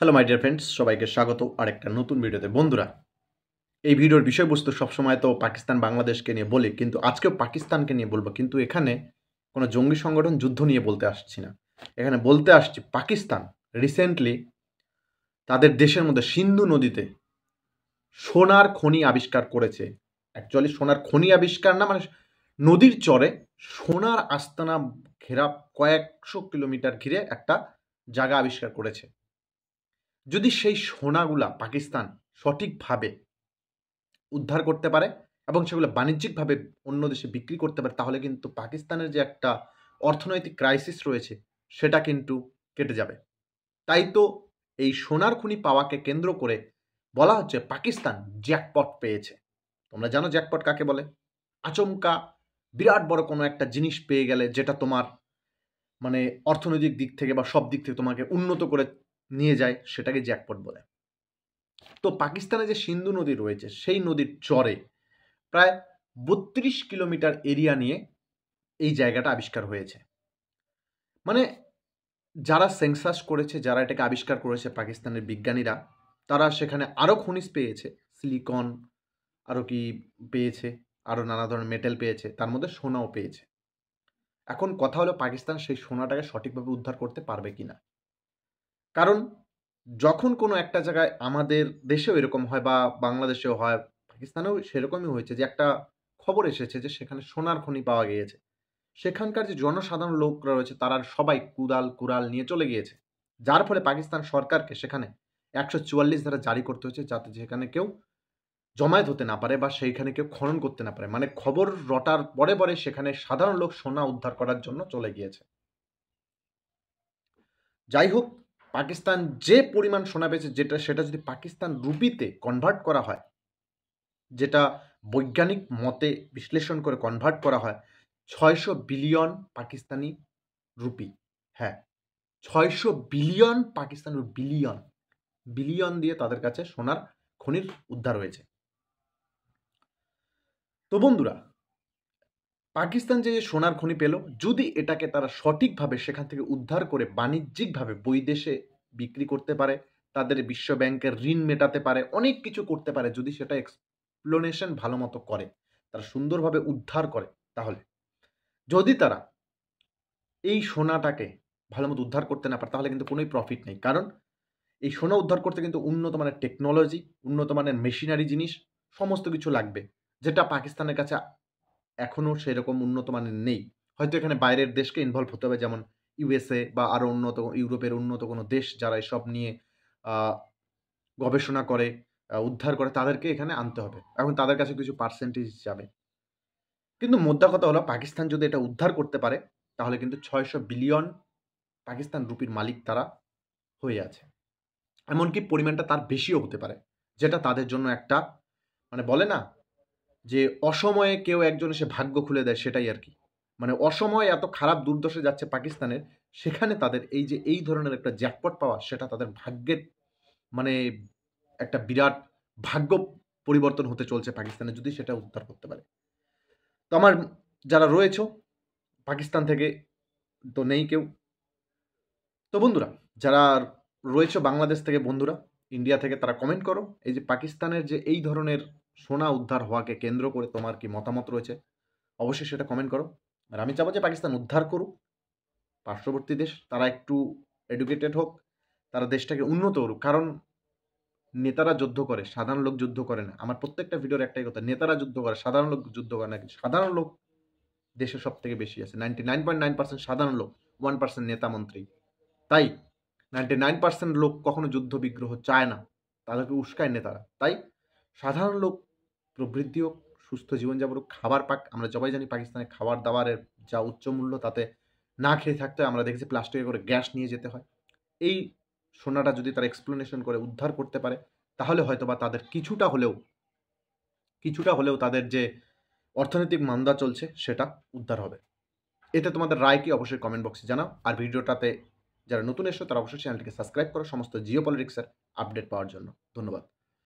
Hello my dear friends, সবাইকে স্বাগত আরেকটা নতুন ভিডিওতে। বন্ধুরা, এই ভিডিওর বিষয়বস্তু সবসময় তো পাকিস্তান বাংলাদেশকে নিয়ে বলি, কিন্তু আজকেও পাকিস্তানকে নিয়ে বলবো। কিন্তু এখানে কোনো জঙ্গি সংগঠন যুদ্ধ নিয়ে বলতে আসছি না, এখানে বলতে আসছি পাকিস্তান রিসেন্টলি তাদের দেশের মধ্যে সিন্ধু নদীতে সোনার খনি আবিষ্কার করেছে। অ্যাকচুয়ালি সোনার খনি আবিষ্কার না, মানে নদীর চরে সোনার আস্তানা ঘেরা কয়েকশো কিলোমিটার ঘিরে একটা জায়গা আবিষ্কার করেছে। যদি সেই সোনাগুলা পাকিস্তান সঠিকভাবে উদ্ধার করতে পারে এবং সেগুলো বাণিজ্যিকভাবে অন্য দেশে বিক্রি করতে পারে, তাহলে কিন্তু পাকিস্তানের যে একটা অর্থনৈতিক ক্রাইসিস রয়েছে সেটা কিন্তু কেটে যাবে। তাই তো এই সোনার খনি পাওয়াকে কেন্দ্র করে বলা হচ্ছে পাকিস্তান জ্যাকপট পেয়েছে। তোমরা জানো জ্যাকপট কাকে বলে? আচমকা বিরাট বড় কোনো একটা জিনিস পেয়ে গেলে, যেটা তোমার মানে অর্থনৈতিক দিক থেকে বা সব দিক থেকে তোমাকে উন্নত করে নিয়ে যায়, সেটাকে জ্যাকপট বলে। তো পাকিস্তানে যে সিন্ধু নদী রয়েছে, সেই নদীর চরে প্রায় ৩২ কিলোমিটার এরিয়া নিয়ে এই জায়গাটা আবিষ্কার হয়েছে। মানে যারা সেন্সাস করেছে, যারা এটাকে আবিষ্কার করেছে পাকিস্তানের বিজ্ঞানীরা, তারা সেখানে আরও খনিজ পেয়েছে, সিলিকন আরও কি পেয়েছে, আরও নানা ধরনের মেটেল পেয়েছে, তার মধ্যে সোনাও পেয়েছে। এখন কথা হলো পাকিস্তান সেই সোনাটাকে সঠিকভাবে উদ্ধার করতে পারবে কিনা। কারণ যখন কোনো একটা জায়গায়, আমাদের দেশেও এরকম হয় বা বাংলাদেশেও হয়, পাকিস্তানেও সেরকমই হয়েছে, যে একটা খবর এসেছে যে সেখানে সোনার খনি পাওয়া গিয়েছে, সেখানকার যে জনসাধারণ লোকরা রয়েছে তারা সবাই কুড়াল নিয়ে চলে গিয়েছে, যার ফলে পাকিস্তান সরকারকে সেখানে 144 ধারা জারি করতে হয়েছে, যাতে যেখানে কেউ জমায়েত হতে না পারে বা সেইখানে কেউ খনন করতে না পারে। মানে খবর রটার পরে পরে সেখানে সাধারণ লোক সোনা উদ্ধার করার জন্য চলে গিয়েছে। যাই হোক, পাকিস্তান যে পরিমাণ সোনা পেয়েছে, সেটা যদি পাকিস্তান রুপিতে কনভার্ট করা হয়, যেটা বৈজ্ঞানিক মতে বিশ্লেষণ করে কনভার্ট করা হয়, 600 বিলিয়ন পাকিস্তানি রুপি। হ্যাঁ, 600 বিলিয়ন পাকিস্তানি বিলিয়ন বিলিয়ন দিয়ে তাদের কাছে সোনার খনির উদ্ধার হয়েছে। তো বন্ধুরা, পাকিস্তান যে সোনার খনি পেল, যদি এটাকে তারা সঠিকভাবে সেখান থেকে উদ্ধার করে বাণিজ্যিকভাবে বৈদেশে বিক্রি করতে পারে, তাদের বিশ্ব ব্যাংকের ঋণ মেটাতে পারে, অনেক কিছু করতে পারে, যদি সেটা এক্সপ্লোনেশন ভালো মতো করে, তারা সুন্দরভাবে উদ্ধার করে, তাহলে যদি তারা এই সোনাটাকে ভালো মতো উদ্ধার করতে না পারে, তাহলে কিন্তু কোনোই প্রফিট নেই। কারণ এই সোনা উদ্ধার করতে কিন্তু উন্নত মানের টেকনোলজি, উন্নত মানের মেশিনারি জিনিস, সমস্ত কিছু লাগবে, যেটা পাকিস্তানের কাছে এখনও সেরকম উন্নত মানের নেই। হয়তো এখানে বাইরের দেশকে ইনভলভ হতে হবে, যেমন ইউএসএ বা আরও উন্নত ইউরোপের উন্নত কোনো দেশ যারা এসব নিয়ে গবেষণা করে, উদ্ধার করে, তাদেরকে এখানে আনতে হবে। এখন তাদের কাছে কিছু পার্সেন্টেজ যাবে, কিন্তু মোদ্দা কথা হলো পাকিস্তান যদি এটা উদ্ধার করতে পারে, তাহলে কিন্তু 600 বিলিয়ন পাকিস্তান রুপির মালিক তারা হয়ে আছে। এমনকি পরিমাণটা তার বেশিও হতে পারে, যেটা তাদের জন্য একটা, মানে বলে না যে অসময়ে কেউ একজন এসে ভাগ্য খুলে দেয়, সেটাই আর কি। মানে অসময়ে এত খারাপ দুর্দশা যাচ্ছে পাকিস্তানের, সেখানে তাদের এই যে এই ধরনের একটা জ্যাকপট পাওয়া, সেটা তাদের ভাগ্যের, মানে একটা বিরাট ভাগ্য পরিবর্তন হতে চলছে পাকিস্তানে, যদি সেটা উদ্ধার করতে পারে। তো আমার যারা রয়েছে পাকিস্তান থেকে, তো নেই কেউ, তো বন্ধুরা যারা রয়েছে বাংলাদেশ থেকে, বন্ধুরা ইন্ডিয়া থেকে, তারা কমেন্ট করো এই যে পাকিস্তানের যে এই ধরনের সোনা উদ্ধার হওয়াকে কেন্দ্র করে তোমার কি মতামত রয়েছে, অবশ্যই সেটা কমেন্ট করো। আর আমি চাবো যে পাকিস্তান উদ্ধার করুক, পার্শ্ববর্তী দেশ তারা একটু এডুকেটেড হোক, তারা দেশটাকে উন্নত করুক। কারণ নেতারা যুদ্ধ করে, সাধারণ লোক যুদ্ধ করে না। আমার প্রত্যেকটা ভিডিওর একটাই কথা, নেতারা যুদ্ধ করে, সাধারণ লোক যুদ্ধ করে না। সাধারণ লোক দেশে সব থেকে বেশি আছে, 99.9% সাধারণ লোক, 1% নেতা মন্ত্রী। তাই 99% লোক কখনো যুদ্ধ বিগ্রহ চায় না, তাদেরকে উস্কায় নেতারা। তাই সাধারণ লোক প্রবৃদ্ধি হোক, সুস্থ জীবনযাপন হোক, খাবার পাক। আমরা সবাই জানি পাকিস্তানে খাবার দাবারের যা উচ্চ মূল্য, তাতে না খেয়ে থাকতে হয়। আমরা দেখেছি প্লাস্টিকে করে গ্যাস নিয়ে যেতে হয়। এই সোনাটা যদি তারা এক্সপ্লোনেশন করে উদ্ধার করতে পারে, তাহলে হয়তো বা তাদের কিছুটা হলেও তাদের যে অর্থনৈতিক মান্দা চলছে সেটা উদ্ধার হবে। এতে তোমাদের রায় কি, অবশ্যই কমেন্ট বক্সে জানাও। আর ভিডিওটাতে যারা নতুন এসো তারা অবশ্যই চ্যানেলটিকে সাবস্ক্রাইব করো সমস্ত জিও পলিটিক্সের আপডেট পাওয়ার জন্য। ধন্যবাদ।